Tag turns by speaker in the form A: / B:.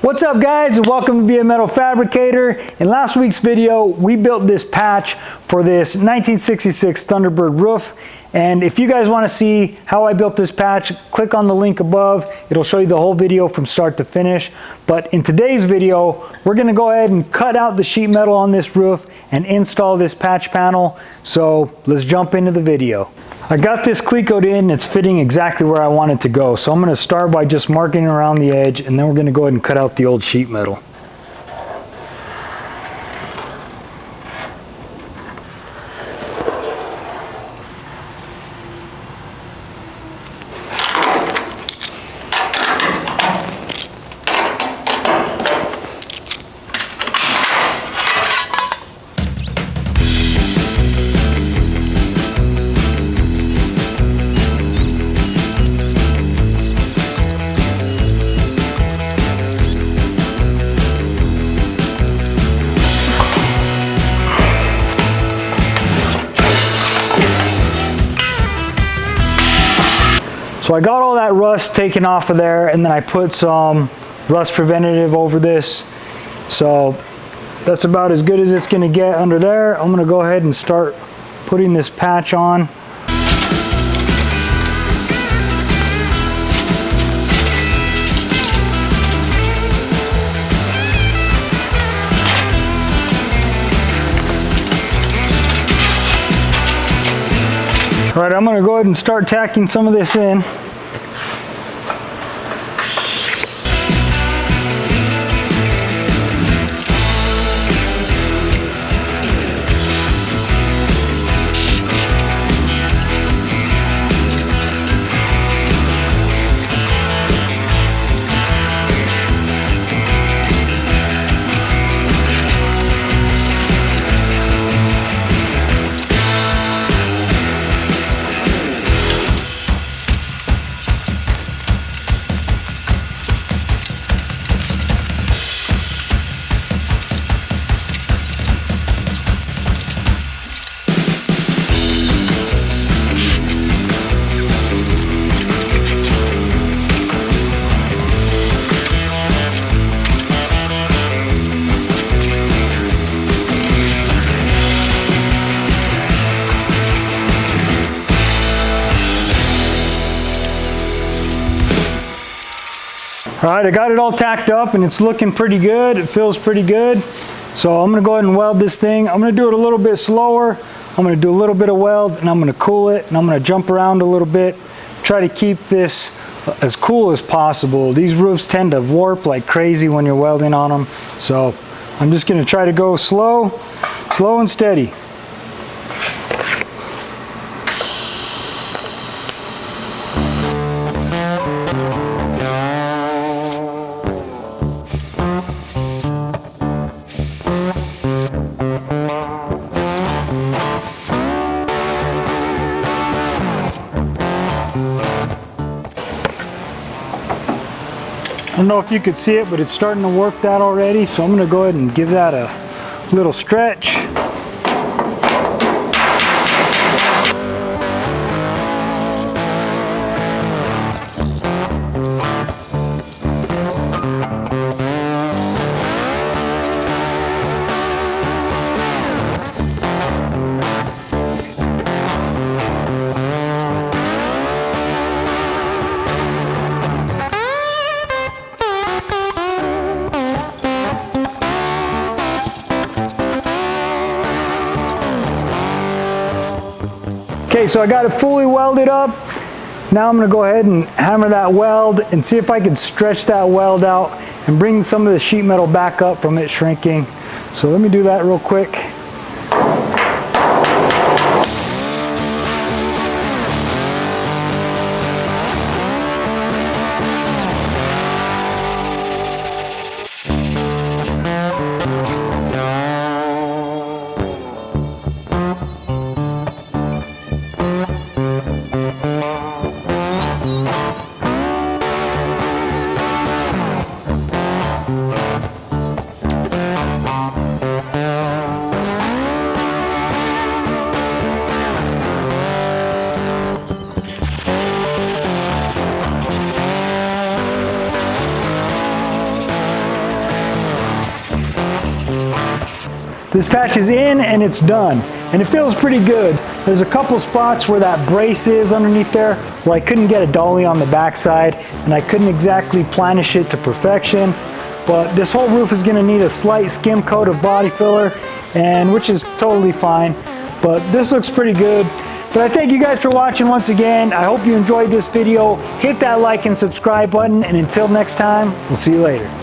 A: What's up guys, and welcome to B.A.M.F Fabricator. In last week's video, we built this patch for this 1966 Thunderbird roof. And if you guys want to see how I built this patch, click on the link above. It'll show you the whole video from start to finish. But in today's video, we're going to go ahead and cut out the sheet metal on this roof and install this patch panel. So let's jump into the video. I got this clecoed in, it's fitting exactly where I want it to go. So I'm going to start by just marking around the edge, and then we're going to go ahead and cut out the old sheet metal. So I got all that rust taken off of there, and then I put some rust preventative over this. So that's about as good as it's going to get under there. I'm going to go ahead and start putting this patch on. All right, I'm going to go ahead and start tacking some of this in. All right, I got it all tacked up and it's looking pretty good. It feels pretty good. So I'm gonna go ahead and weld this thing. I'm gonna do it a little bit slower. I'm gonna do a little bit of weld and I'm gonna cool it, and I'm gonna jump around a little bit. Try to keep this as cool as possible. These roofs tend to warp like crazy when you're welding on them. So I'm just gonna try to go slow and steady. I don't know if you could see it, but it's starting to work that already. So I'm going to go ahead and give that a little stretch. Okay, so I got it fully welded up. Now I'm going to go ahead and hammer that weld and see if I can stretch that weld out and bring some of the sheet metal back up from it shrinking. So let me do that real quick. This patch is in and it's done, and it feels pretty good. There's a couple spots where that brace is underneath there where I couldn't get a dolly on the backside and I couldn't exactly planish it to perfection, but this whole roof is going to need a slight skim coat of body filler, and which is totally fine, but this looks pretty good. But I thank you guys for watching once again. I hope you enjoyed this video. Hit that like and subscribe button, and until next time, we'll see you later.